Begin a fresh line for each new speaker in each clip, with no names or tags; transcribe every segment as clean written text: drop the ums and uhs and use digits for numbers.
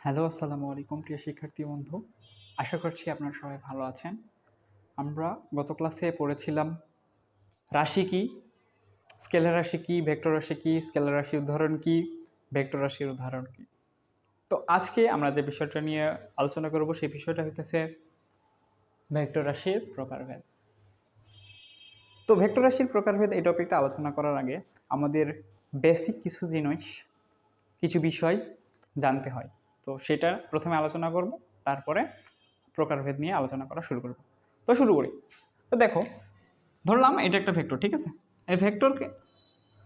Hello, আসসালামু আলাইকুম প্রিয় শিক্ষার্থী বন্ধু। আশা করছি আপনারা সবাই ভালো আছেন। আমরা গত ক্লাসে পড়েছিলাম রাশি কী, স্কেলার রাশি কী, ভেক্টর রাশি কী, স্কেলার রাশির উদাহরণ কী, ভেক্টর রাশির উদাহরণ কী। তো আজকে আমরা যে বিষয়টা নিয়ে আলোচনা করব সেই বিষয়টা হইতেছে ভেক্টর রাশির প্রকারভেদ। তো ভেক্টর রাশির প্রকারভেদ এই টপিকটা আলোচনা করার আগে আমাদের বেসিক কিছু বিষয় জানতে হয়। তো সেটা প্রথমে আলোচনা করব, তারপরে প্রকারভেদ নিয়ে আলোচনা করা শুরু করব। তো শুরু করি। তো দেখো, ধরলাম এটা একটা ভেক্টর, ঠিক আছে। এই ভেক্টরকে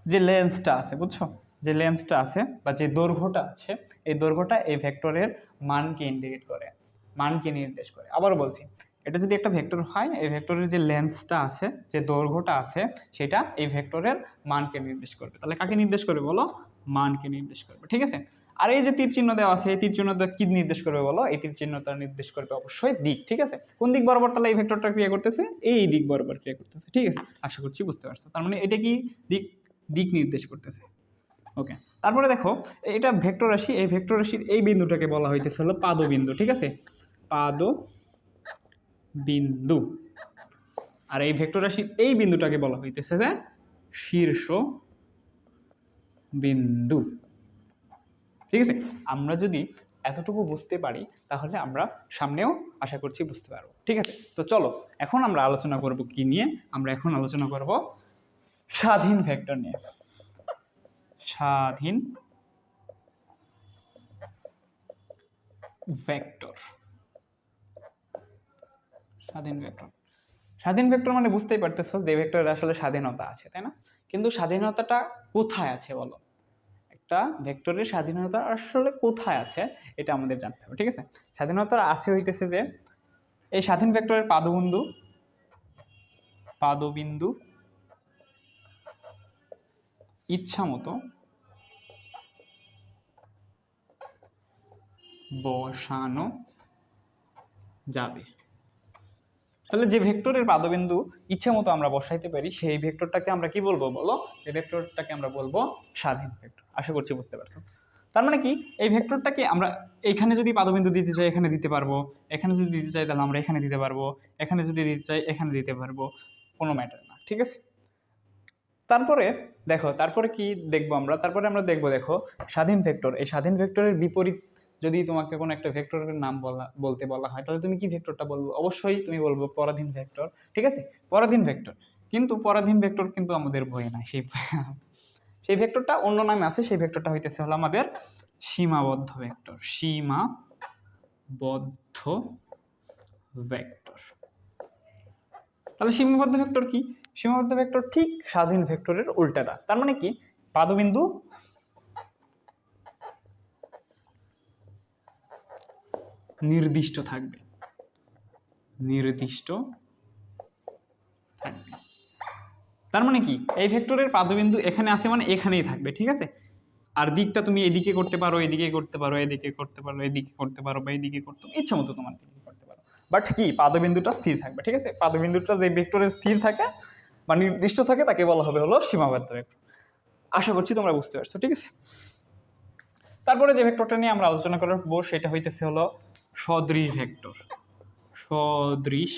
যে লেন্সটা আছে, বুঝছো, যে লেন্সটা আছে বা যে দৈর্ঘ্যটা আছে, এই দৈর্ঘ্যটা এই ভেক্টরের মানকে ইন্ডিকেট করে, মানকে নির্দেশ করে। আবার বলছি, এটা যদি একটা ভেক্টর হয়, এই ভেক্টরের যে লেন্সটা আছে, যে দৈর্ঘ্যটা আছে, সেটা এই ভেক্টরের মানকে নির্দেশ করবে। তাহলে কাকে নির্দেশ করবে বলো? মানকে নির্দেশ করবে, ঠিক আছে। আর এই যে তীর চিহ্ন দেওয়া আছে, এই তীর চিহ্নটা কি নির্দেশ করবে বলো? এই তীর চিহ্নটা নির্দেশ করবে অবশ্যই দিক, ঠিক আছে। কোন দিক বরাবর তাহলে এই ভেক্টরটা ক্রিয়া করতেছে? এই দিক বরাবর ক্রিয়া করতেছে, ঠিক আছে। আশা করছি বুঝতে পারছো। তার মানে এটা কি দিক দিক নির্দেশ করতেছে। ওকে, তারপরে দেখো, এটা ভেক্টর রাশি, এই ভেক্টর রাশির এই বিন্দুটাকে বলা হইতেছে হলো পাদবিন্দু, ঠিক আছে, পাদবিন্দু। আর এই ভেক্টর রাশির এই বিন্দুটাকে বলা হইতেছে যে শীর্ষ বিন্দু, ঠিক আছে। আমরা যদি এতটুকু বুঝতে পারি তাহলে আমরা সামনেও আশা করছি বুঝতে পারবো, ঠিক আছে। তো চলো এখন আমরা আলোচনা করব কি নিয়ে? আমরা এখন আলোচনা করব স্বাধীন ভেক্টর নিয়ে। স্বাধীন ভেক্টর, স্বাধীন ভেক্টর। স্বাধীন ভেক্টর মানে বুঝতেই পারতেছো যে ভেক্টরের আসলে স্বাধীনতা আছে, তাই না? কিন্তু স্বাধীনতাটা কোথায় আছে বলো? একটা ভেক্টরের স্বাধীনতা আসলে কোথায় আছে এটা আমাদের জানতে হবে, ঠিক আছে। স্বাধীনতা আছে হইতেছে যে এই স্বাধীন ভেক্টরের পাদবিন্দু ইচ্ছা মতো বসানো যাবে। তাহলে যে ভেক্টরের পাদবিন্দু ইচ্ছা মতো আমরা বসাইতে পারি সেই ভেক্টরটাকে আমরা কি বলবো বলো? এই ভেক্টরটাকে আমরা বলবো স্বাধীন ভেক্টর। আশা করছি বুঝতে পারছো। তার মানে কি, এই ভেক্টরটাকে আমরা এখানে যদি পাদবিন্দু দিতে চাই এখানে দিতে পারবো, এখানে যদি দিতে চাই তাহলে আমরা এখানে দিতে পারবো, এখানে যদি দিতে চাই এখানে দিতে পারবো, কোনো ম্যাটার না, ঠিক আছে। তারপরে দেখো, তারপরে কি দেখবো আমরা? তারপরে আমরা দেখবো, দেখো, স্বাধীন ভেক্টর। এই স্বাধীন ভেক্টরের বিপরীত যদি তোমাকে কোনো একটা ভেক্টরের নাম বলতে বলা হয়, তাহলে তুমি কি ভেক্টরটা বলবো? অবশ্যই তুমি বলবো পরাধীন ভেক্টর, ঠিক আছে, পরাধীন ভেক্টর। কিন্তু পরাধীন ভেক্টর কিন্তু আমাদের বইয়ে নাই, সেই ভেক্টরটা অন্য নামে আছে। সেই ভেক্টরটা হইতেছে হলো আমাদের সীমাবদ্ধ ভেক্টর, সীমাবদ্ধ ভেক্টর। তাহলে সীমাবদ্ধ ভেক্টর কি? সীমাবদ্ধ ভেক্টর ঠিক স্বাধীন ভেক্টরের উল্টাটা। তার মানে কি, পাদবিন্দু নির্দিষ্ট থাকবে, নির্দিষ্ট থাকবে। তার মানে কি, এই ভেক্টরের পাদবিন্দু এখানে আছে মানে এখানেই থাকবে, ঠিক আছে। আর দিকটা তুমি এদিকে করতে পারো, এদিকে করতে পারো, এদিকে করতে পারো, এদিকে করতে পারো, বা এদিকে করতে ইচ্ছা মতো তোমার দিকে করতে পারো। বাট কি, পাদবিন্দুটা স্থির থাকবে, ঠিক আছে। পাদবিন্দুটা যে ভেক্টরের স্থির থাকে বা নির্দিষ্ট থাকে তাকে বলা হবে হলো সীমাবদ্ধ ভেক্টর। আশা করছি তোমরা বুঝতে পারছো, ঠিক আছে। তারপরে যে ভেক্টরটা নিয়ে আমরা আলোচনা করব সেটা হইতেছে হলো সদৃশ ভেক্টর, সদৃশ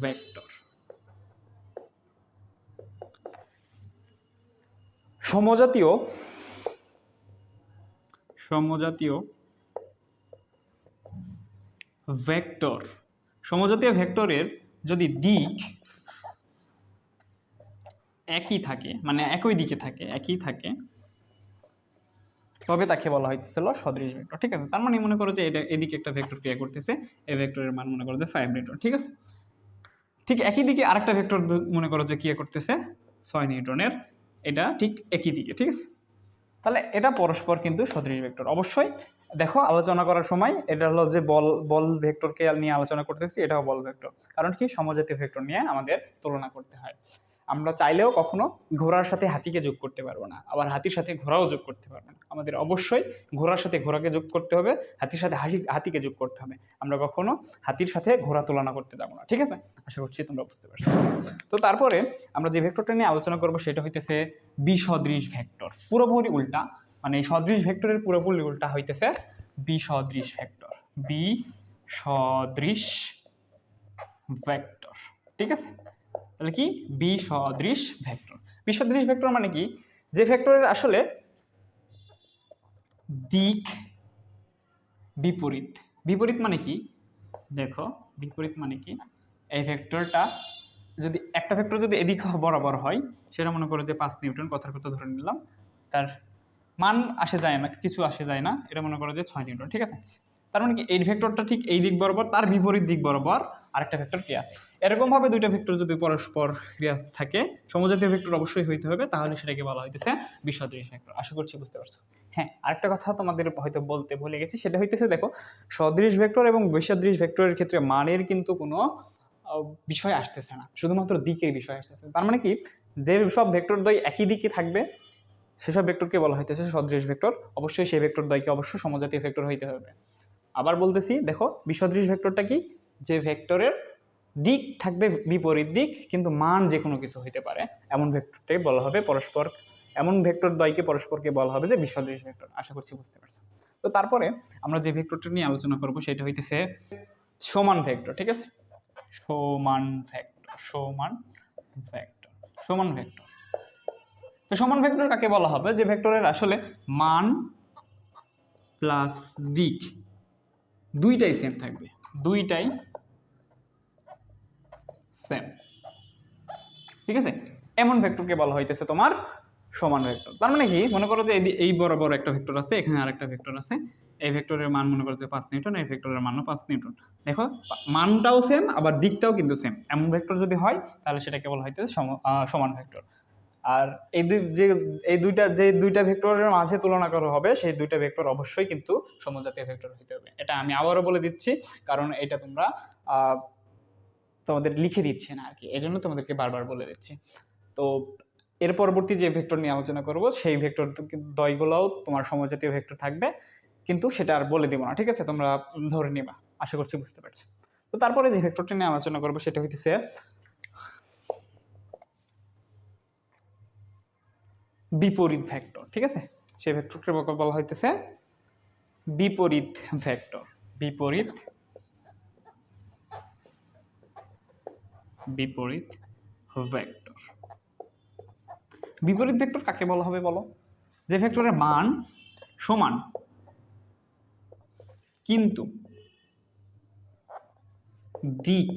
ভেক্টর। সমজাতীয় ভেক্টর, সমজাতীয় ভেক্টরের যদি দিক একই থাকে, মানে একই দিকে থাকে, একই থাকে, তবে তাকে বলা হইতেছিল সদৃশ ভেক্টর, ঠিক আছে। তার মানে মনে করো যে এটা এদিকে একটা ভেক্টর ক্রিয়া করতেছে, এই ভেক্টরের মান মনে করো যে 5 নিউটন, ঠিক আছে। ঠিক একই দিকে আরেকটা ভেক্টর মনে করো যে ক্রিয়া করতেছে 6 নিউটনের, এটা ঠিক একই দিকে, ঠিক আছে। তাহলে এটা পরস্পর কিন্তু সদৃশ ভেক্টর। অবশ্যই দেখো, আলোচনা করার সময় এটা হলো যে বল ভেক্টরকে নিয়ে আলোচনা করতেছি, এটাও বল ভেক্টর। কারণ কি, সমজাতীয় ভেক্টর নিয়ে আমাদের তুলনা করতে হয়। আমরা চাইলেও কখনো ঘোড়ার সাথে হাতিকে যোগ করতে পারবো না, আবার হাতির সাথে ঘোড়াও যোগ করতে পারবো না। আমাদের অবশ্যই ঘোড়ার সাথে ঘোড়াকে যোগ করতে হবে, হাতির সাথে হাতিকে যোগ করতে হবে। আমরা কখনো হাতির সাথে ঘোড়া তুলনা করতে যাবো না, ঠিক আছে। আশা করছি তোমরা বুঝতে পারছো। তো তারপরে আমরা যে ভেক্টরটা নিয়ে আলোচনা করবো সেটা হইতেছে বিসদৃশ ভেক্টর। পুরোপুরি উল্টা, মানে এই সদৃশ ভেক্টরের পুরোপুরি উল্টা হইতেছে বিসদৃশ ভেক্টর। বিসদৃশ ভেক্টর, ঠিক আছে? তাহলে কি বিসদৃশ ভেক্টর। বিসদৃশ ভেক্টর মানে কি, যে ভেক্টরের আসলে দিক বিপরীত। বিপরীত মানে কি, দেখো বিপরীত মানে কি, এই ভেক্টরটা যদি একটা ভেক্টর যদি এদিক বরাবর হয়, সেটা মনে করো যে 5 নিউটন, কথার কথা ধরে নিলাম, তার মান আসে যায় না, কিছু আসে যায় না, এটা মনে করো যে 6 নিউটন, ঠিক আছে? তার মানে কি এই ভেক্টরটা ঠিক এই দিক বরাবর, তার বিপরীত দিক বরাবর আরেকটা ভেক্টর কি আছে। এরকম ভাবে দুইটা ভেক্টর যদি পরস্পর ক্রিয়া থাকে, সমজাতীয় ভেক্টর অবশ্যই হইতে হবে, তাহলে সেটাকে বলা হইতেছে বিসদৃশ ভেক্টর। আশা করছি বুঝতে পারছো। হ্যাঁ, আরেকটা কথা তোমাদের হয়তো বলতে ভুলে গেছি, সেটা হইতেছে দেখো সদৃশ ভেক্টর এবং বিসদৃশ ভেক্টরের ক্ষেত্রে মানের কিন্তু কোনো বিষয় আসতেছে না, শুধুমাত্র দিকের বিষয় আসতেছে। তার মানে কি, যে সব ভেক্টর দ্বয় একই দিকে থাকবে সেসব ভেক্টরকে বলা হইতেছে সদৃশ ভেক্টর। অবশ্যই সেই ভেক্টর দ্বয়কে অবশ্যই সমজাতীয় ভেক্টর হইতে হবে। আবার বলতেছি, দেখো বিসদৃশ ভেক্টরটা কি, যে ভেক্টরের দিক থাকবে বিপরীত দিক, কিন্তু মান যে কোনো কিছু হইতে পারে, এমন ভেক্টরটাকে বলা হবে পরস্পর, এমন ভেক্টর দ্বয়কে পরস্পরকে বলা হবে যে বিসদৃশ ভেক্টর। আশা করছি বুঝতে পারছো। তো তারপরে আমরা যে ভেক্টরটা নিয়ে আলোচনা করব সেটা হইতেছে সমান ভেক্টর, ঠিক আছে? সমান ভেক্টর, সমান ভেক্টর, সমান ভেক্টর। তো সমান ভেক্টর কাকে বলা হবে, যে ভেক্টরের আসলে মান প্লাস দিক দুইটাই সেম থাকবে, দুইটাই সেম, ঠিক আছে? এমন ভেক্টরকে বলা হইতেছে তোমার সমান ভেক্টর। তার মানে কি, মনে করো যে এই বরাবর একটা ভেক্টর আছে, এখানে আরেকটা ভেক্টর আছে, এই ভেক্টরের মান মনে করো যে 5 নিউটন, এই ভেক্টরের মানও 5 নিউটন। দেখো মানটাও সেম, আবার দিকটাও কিন্তু সেম, এমন ভেক্টর যদি হয় তাহলে সেটাকে বলা হইতেছে সমান ভেক্টর। আর এই দুইটা ভেক্টরের মাঝে তুলনা করা হবে, সেই দুইটা ভেক্টর অবশ্যই কিন্তু সমজাতীয় ভেক্টর হতে হবে। এটা আমি আবারও বলে দিচ্ছি, কারণ এটা তোমরা তোমাদের লিখে দিচ্ছে না আর কি, এই জন্য তোমাদেরকে বারবার বলে দিচ্ছি। তো এর পরবর্তী যে ভেক্টর নিয়ে আলোচনা করব, সেই ভেক্টর দ্বয়গুলোও তোমার সমজাতীয় ভেক্টর থাকবে, কিন্তু সেটা আর বলে দিব না, ঠিক আছে? তোমরা ধরে নিবা। আশা করছি বুঝতে পারছো। তো তারপরে যে ভেক্টরটা নিয়ে আলোচনা করবো সেটা হইতেছে বিপরীত ভেক্টর, ঠিক আছে? সেই ভেক্টরকে বলা হইতেছে বিপরীত ভেক্টর। বিপরীত বিপরীত ভেক্টর। বিপরীত ভেক্টর কাকে বলা হবে বলো? যে ভেক্টরের মান সমান কিন্তু দিক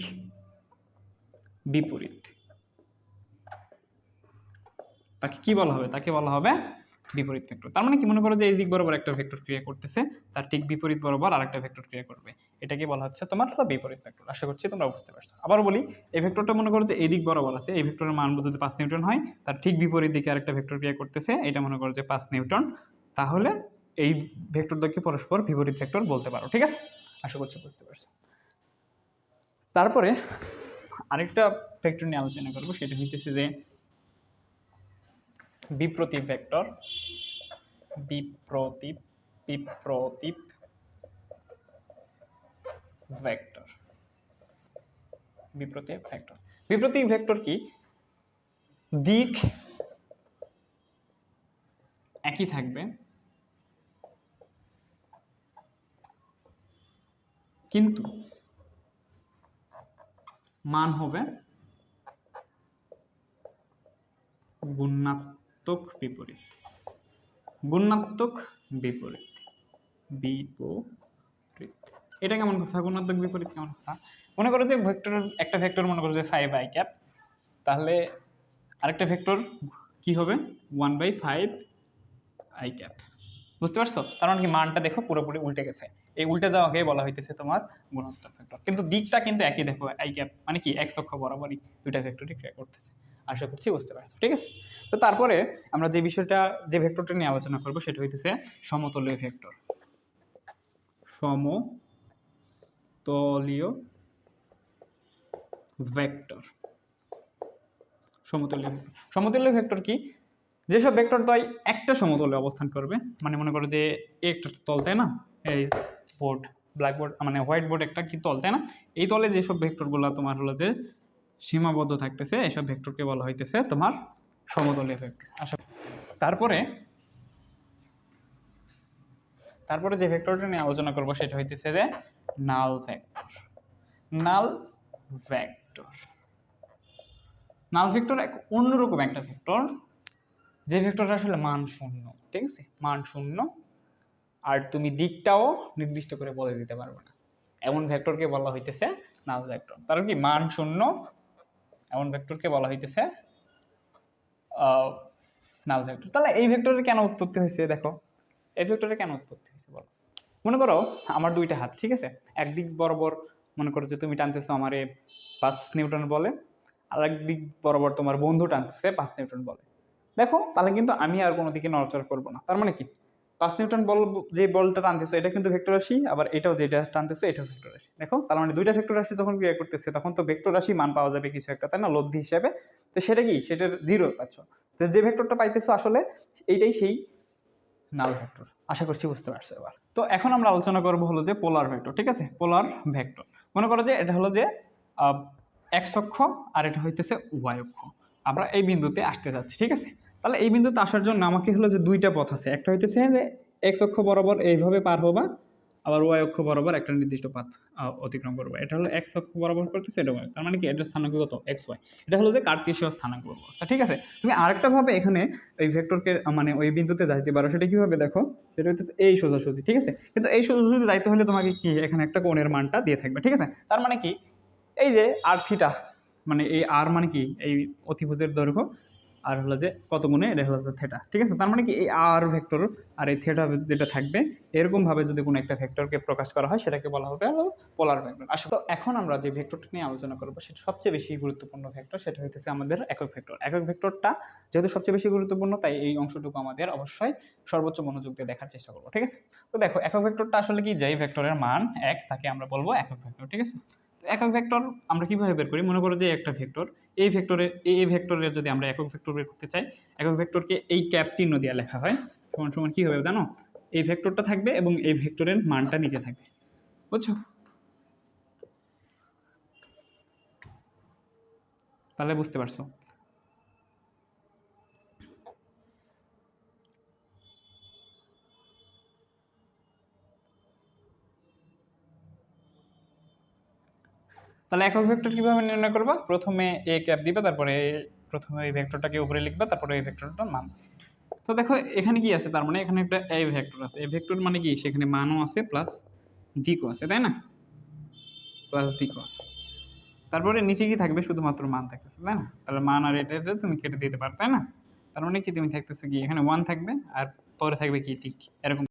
বিপরীত, তাকে কি বলা হবে? তাকে বলা হবে বিপরীত ভেক্টর। তার মানে কি, মনে করো যে এই দিক বরাবর একটা ভেক্টর ক্রিয়া করতেছে, তার ঠিক বিপরীত বরাবর আরেকটা ভেক্টর ক্রিয়া করবে, এটাকে বলা হচ্ছে তোমার বিপরীত ভেক্টর। আশা করছি তোমরা বুঝতে পারছো। আবার বলি, এই ভেক্টরটা মনে করো যে এই দিক বরাবর আছে, এই ভেক্টরের মান যদি 5 নিউটন হয়, তার ঠিক বিপরীত দিকে আরেকটা ভেক্টর ক্রিয়া করতেছে, এটা মনে করো যে 5 নিউটন, তাহলে এই ভেক্টর দ্বয়কে পরস্পর বিপরীত ভেক্টর বলতে পারো, ঠিক আছে? আশা করছি বুঝতে পারছো। তারপরে আরেকটা ভেক্টর নিয়ে আলোচনা করবো, সেটা হইতেছে যে বিপ্রতীপ ভেক্টর। বিপ্রতীপ বিপ্রতীপ ভেক্টর। বিপ্রতীপ ভেক্টর। বিপ্রতীপ ভেক্টর কি, দিক একই থাকবে কিন্তু মান হবে গুণাত্মক বিপরীত। গুণাত্মক বিপরীত। বিপরীত, এটা কেমন কথা? গুণাত্মক বিপরীত কেমন কথা? মনে করো যে ভেক্টরের একটা ভেক্টর মনে করো যে 5 i ক্যাপ, তাহলে আরেকটা ভেক্টর কি হবে? 1/5 i ক্যাপ। বুঝতে পারছো? তার মানে কি, মানটা দেখো পুরোপুরি উল্টে গেছে। এই উল্টে যাওয়াকে বলা হইতেছে তোমার গুণাত্মক ভেক্টর, কিন্তু দিকটা কিন্তু একই। দেখো i ক্যাপ মানে কি, x অক্ষ বরাবরই দুইটা ভেক্টরই ক্রিয়া করতেছে। আশা করছি বুঝতে পারছো, ঠিক আছে? তো তারপরে আমরা যে বিষয়টা, যে ভেক্টরটা নিয়ে আলোচনা করবো সেটা হইতেছে সমতলীয় ভেক্টর। সমতলীয় ভেক্টর। সমতলীয় ভেক্টর। সমতলীয় ভেক্টর কি, যেসব ভেক্টর দ্বয় একটা সমতলে অবস্থান করবে, মানে মনে করো যে একটা তল, তাই না? এই বোর্ড, ব্ল্যাকবোর্ড মানে হোয়াইট বোর্ড একটা কি তল, তাই না? এই তলে যেসব ভেক্টরগুলো তোমার হলো যে সীমাবদ্ধ থাকতেছে, এইসব ভেক্টরকে বলা হইতেছে তোমার সমতলীয় ভেক্টর। আশা তারপরে তারপরে যে ভেক্টরটা নিয়ে আলোচনা করব সেটা হইতেছে যে নাল ভেক্টর। নাল ভেক্টর নাল ভেক্টর এক অন্যরকম একটা ভেক্টর, যে ভেক্টরটা আসলে মান শূন্য, ঠিক আছে, মান শূন্য, আর তুমি দিকটাও নির্দিষ্ট করে বলে দিতে পারবে না, এমন ভেক্টরকে বলা হইতেছে নাল ভেক্টর। কারণ কি মান শূন্য এমন ভেক্টরকে বলা হইতেছে নাল ভেক্টর। তাহলে এই ভেক্টরের কেন উৎপত্তি হয়েছে দেখো, এই ভেক্টরের কেন উৎপত্তি হয়েছে বলো। মনে করো আমার দুইটা হাত, ঠিক আছে, একদিক বরাবর মনে করো যে তুমি টানতেছো আমারে 5 নিউটন বলে, আর একদিক বরাবর তোমার বন্ধু টানতেছে 5 নিউটন বলে। দেখো তাহলে কিন্তু আমি আর কোনো দিকে নড়াচড়া করবো না, তার মানে কি 5 নিউটন বল, যে বলটা টানতেছো এটা কিন্তু ভেক্টর রাশি, আবার এটাও যেটা টানতেছো এটাও ভেক্টর রাশি। দেখো তার মানে দুইটা ভেক্টর রাশি যখন ক্রিয়া করতেছে তখন তো ভেক্টর রাশি মান পাওয়া যাবে কিছু একটা, তাই না, লব্ধি হিসাবে। তো সেটা কি, সেটার জিরো পাচ্ছ, তো যে ভেক্টরটা পাইতেছো আসলে এইটাই সেই নাল ভেক্টর। আশা করছি বুঝতে পারছো এবার। তো এখন আমরা আলোচনা করবো হলো যে পোলার ভেক্টর, ঠিক আছে, পোলার ভেক্টর। মনে করো যে এটা হলো যে এক্স অক্ষ আর এটা হইতেছে ওয়াই অক্ষ, আমরা এই বিন্দুতে আসতে যাচ্ছি, ঠিক আছে। তাহলে এই বিন্দুতে আসার জন্য আমাকে হলো যে দুইটা পথ আছে, একটা হইতেছে যে এক্স অক্ষ বরাবর এইভাবে পার হবা, আবার ওয়াই অক্ষ বরাবর একটা নির্দিষ্ট পথ অতিক্রম করবে। এটা হলো এক্স অক্ষ বরাবর করতেছে, এটা ওয়াই, তার মানে কি এটা স্থানাঙ্ক কত এক্স ওয়াই, এটা হলো যে কার্তেশীয় স্থানাঙ্ক ব্যবস্থা, ঠিক আছে। তুমি আরেকটা ভাবে এখানে ওই ভেক্টরকে মানে ওই বিন্দুতে যাইতে পারো, সেটা কিভাবে দেখো, সেটা হচ্ছে এই সোজাসুজি, ঠিক আছে। কিন্তু এই সোজাসুজি যাইতে হলে তোমাকে কি এখানে একটা কোণের মানটা দিয়ে থাকবে, ঠিক আছে। তার মানে কি এই যে আর থিটা, মানে এই আর মানে কি এই অতিভুজের দৈর্ঘ্য, আর হলো যে কত গুণে এটা হলো যে থেটা, ঠিক আছে। তার মানে কি এই আর ভেক্টর আর এই থেটা যেটা থাকবে এরকম ভাবে যদি কোনো একটা ভেক্টরকে প্রকাশ করা হয় সেটাকে বলা হবে হলো পোলার ভেক্টর। আসলে তো এখন আমরা যে ভেক্টরটা নিয়ে আলোচনা করবো সেটা সবচেয়ে বেশি গুরুত্বপূর্ণ ভেক্টর, সেটা হইতেছে আমাদের একক ভেক্টর। একক ভেক্টরটা যেহেতু সবচেয়ে বেশি গুরুত্বপূর্ণ তাই এই অংশটুকু আমাদের অবশ্যই সর্বোচ্চ মনোযোগ দিয়ে দেখার চেষ্টা করবো, ঠিক আছে। তো দেখো একক ভেক্টরটা আসলে কি, যেই ভেক্টরের মান 1 তাকে আমরা বলবো একক ভেক্টর, ঠিক আছে। একক ভেক্টর আমরা কিভাবে বের করি, মনে করো যে একটা ভেক্টর, এই ভেক্টরের এই ভেক্টরের যদি আমরা একক ভেক্টর বের করতে চাই, একক ভেক্টরকে এই ক্যাপ চিহ্ন দিয়ে লেখা হয়, সমান সমান কি হবে জানো, এই ভেক্টরটা থাকবে এবং এই ভেক্টরের মানটা নিচে থাকবে, বুঝছো। তাহলে বুঝতে পারছো। তাহলে একক ভেক্টর কিভাবে নির্ণয় করবা, প্রথমে এ ক্যাপ দিবা, তারপরে প্রথমে এই ভেক্টরটাকে উপরে লিখবা, তারপরে এই ভেক্টরটার মান। তো দেখো এখানে কি আছে, তার মানে এখানে একটা এই ভেক্টর আছে, এই ভেক্টর মানে কি সেখানে মানও আছে প্লাস দিকও আছে, তাই না, প্লাস দিকও আছে। তারপরে নিচে কি থাকবে, শুধুমাত্র মান থাকতেছে, তাই না। তাহলে মান আর এটা তুমি কেটে দিতে পারো, তাই না। তার মানে কি তুমি থাকতেছে কি এখানে 1 থাকবে আর পরে থাকবে কি ঠিক এরকম।